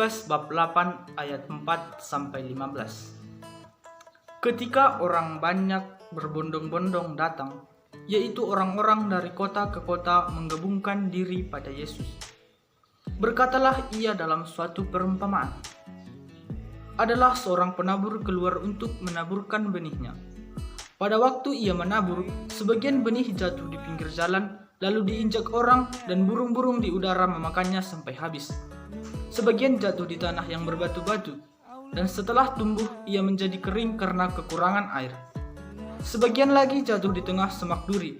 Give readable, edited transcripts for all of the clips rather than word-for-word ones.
Lukas bab 8 ayat 4-15. Ketika orang banyak berbondong-bondong datang, yaitu orang-orang dari kota ke kota menggabungkan diri pada Yesus, berkatalah ia dalam suatu perumpamaan. Adalah seorang penabur keluar untuk menaburkan benihnya. Pada waktu ia menabur, sebagian benih jatuh di pinggir jalan, lalu diinjak orang dan burung-burung di udara memakannya sampai habis. Sebagian jatuh di tanah yang berbatu-batu, dan setelah tumbuh ia menjadi kering karena kekurangan air. Sebagian lagi jatuh di tengah semak duri,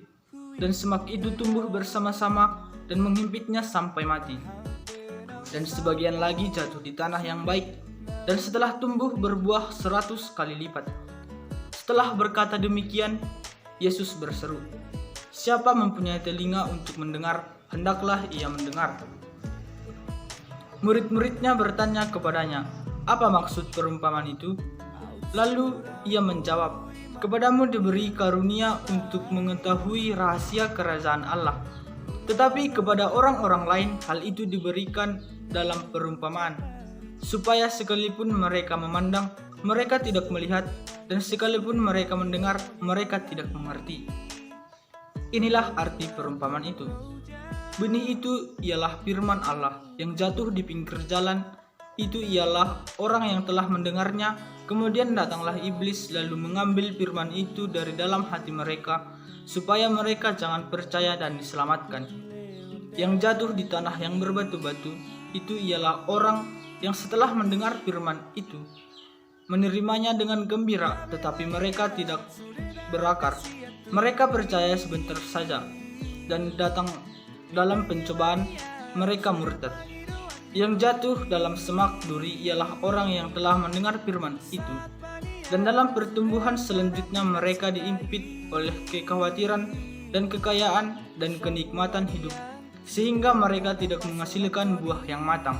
dan semak itu tumbuh bersama-sama dan menghimpitnya sampai mati. Dan sebagian lagi jatuh di tanah yang baik, dan setelah tumbuh berbuah 100 kali lipat. Setelah berkata demikian, Yesus berseru, "Siapa mempunyai telinga untuk mendengar, hendaklah ia mendengar." Murid-muridnya bertanya kepadanya, "Apa maksud perumpamaan itu?" Lalu ia menjawab, "Kepadamu diberi karunia untuk mengetahui rahasia kerajaan Allah. Tetapi kepada orang-orang lain hal itu diberikan dalam perumpamaan, supaya sekalipun mereka memandang, mereka tidak melihat, dan sekalipun mereka mendengar, mereka tidak mengerti." Inilah arti perumpamaan itu. Benih itu ialah firman Allah yang jatuh di pinggir jalan. Itu ialah orang yang telah mendengarnya, kemudian datanglah iblis lalu mengambil firman itu dari dalam hati mereka, supaya mereka jangan percaya dan diselamatkan. Yang jatuh di tanah yang berbatu-batu, itu ialah orang yang setelah mendengar firman itu, menerimanya dengan gembira, tetapi mereka tidak berakar. Mereka percaya sebentar saja, dan datang dalam pencobaan mereka murtad. Yang jatuh dalam semak duri ialah orang yang telah mendengar firman itu, dan dalam pertumbuhan selanjutnya mereka diimpit oleh kekhawatiran dan kekayaan dan kenikmatan hidup, sehingga mereka tidak menghasilkan buah yang matang.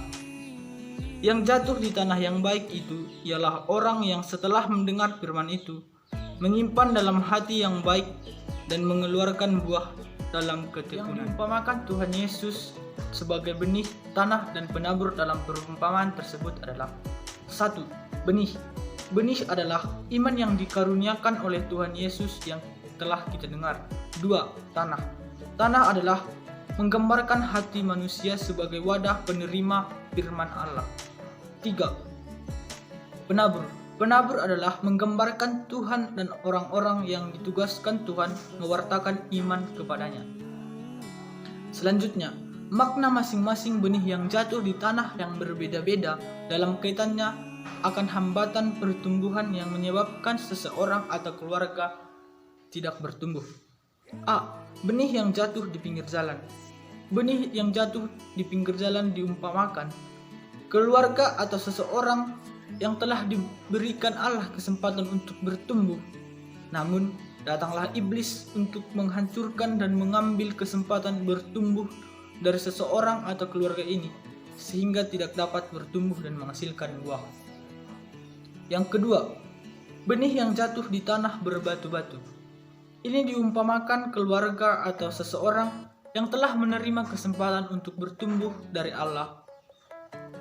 Yang jatuh di tanah yang baik itu ialah orang yang setelah mendengar firman itu, menyimpan dalam hati yang baik dan mengeluarkan buah dalam ketekunan. Yang diumpamakan Tuhan Yesus sebagai benih, tanah, dan penabur dalam perumpamaan tersebut adalah: 1. Benih. Benih adalah iman yang dikaruniakan oleh Tuhan Yesus yang telah kita dengar. 2. Tanah. Tanah adalah menggambarkan hati manusia sebagai wadah penerima firman Allah. 3. Penabur. Penabur adalah menggambarkan Tuhan dan orang-orang yang ditugaskan Tuhan mewartakan iman kepadanya. Selanjutnya, makna masing-masing benih yang jatuh di tanah yang berbeda-beda dalam kaitannya akan hambatan pertumbuhan yang menyebabkan seseorang atau keluarga tidak bertumbuh. A. Benih yang jatuh di pinggir jalan. Benih yang jatuh di pinggir jalan diumpamakan keluarga atau seseorang yang telah diberikan Allah kesempatan untuk bertumbuh. Namun, datanglah iblis untuk menghancurkan dan mengambil kesempatan bertumbuh dari seseorang atau keluarga ini, sehingga tidak dapat bertumbuh dan menghasilkan buah. Yang kedua, benih yang jatuh di tanah berbatu-batu. Ini diumpamakan keluarga atau seseorang yang telah menerima kesempatan untuk bertumbuh dari Allah,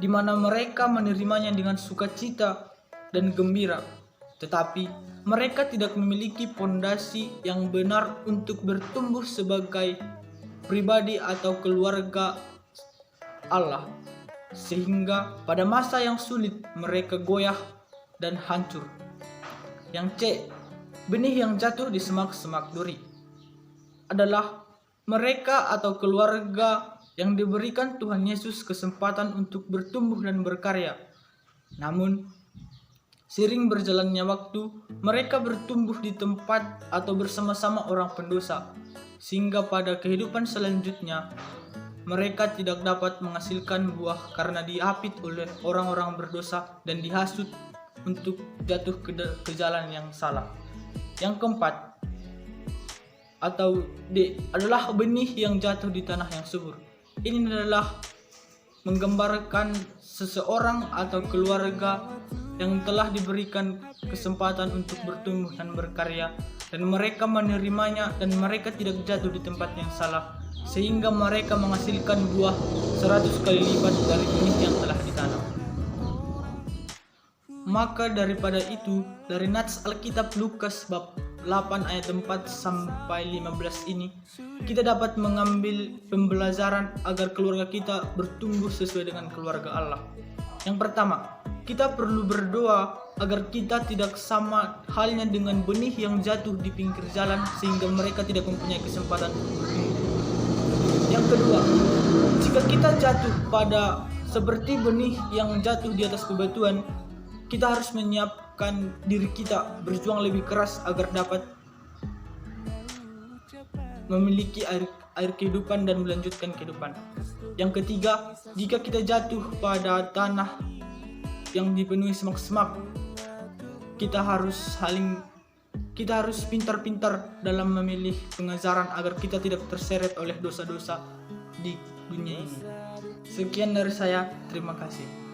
di mana mereka menerimanya dengan sukacita dan gembira, tetapi mereka tidak memiliki pondasi yang benar untuk bertumbuh sebagai pribadi atau keluarga Allah, sehingga pada masa yang sulit mereka goyah dan hancur. Yang C. Benih yang jatuh di semak-semak duri adalah mereka atau keluarga yang diberikan Tuhan Yesus kesempatan untuk bertumbuh dan berkarya. Namun, seiring berjalannya waktu, mereka bertumbuh di tempat atau bersama-sama orang pendosa, sehingga pada kehidupan selanjutnya, mereka tidak dapat menghasilkan buah karena diapit oleh orang-orang berdosa dan dihasut untuk jatuh ke jalan yang salah. Yang keempat, atau D, adalah benih yang jatuh di tanah yang subur. Ini adalah menggambarkan seseorang atau keluarga yang telah diberikan kesempatan untuk bertumbuh dan berkarya, dan mereka menerimanya dan mereka tidak jatuh di tempat yang salah, sehingga mereka menghasilkan buah 100 kali lipat dari benih yang telah ditanam. Maka daripada itu, dari nats Alkitab Lukas bab 8 ayat 4 sampai 15 ini, kita dapat mengambil pembelajaran agar keluarga kita bertumbuh sesuai dengan keluarga Allah. Yang pertama, kita perlu berdoa agar kita tidak sama halnya dengan benih yang jatuh di pinggir jalan sehingga mereka tidak mempunyai kesempatan untuk bertumbuh. Yang kedua, jika kita jatuh pada seperti benih yang jatuh di atas bebatuan, kita harus menyiapkan diri kita berjuang lebih keras agar dapat memiliki air kehidupan dan melanjutkan kehidupan. Yang ketiga, jika kita jatuh pada tanah yang dipenuhi semak-semak, kita harus pintar-pintar dalam memilih pengajaran agar kita tidak terseret oleh dosa-dosa di dunia ini. Sekian dari saya, terima kasih.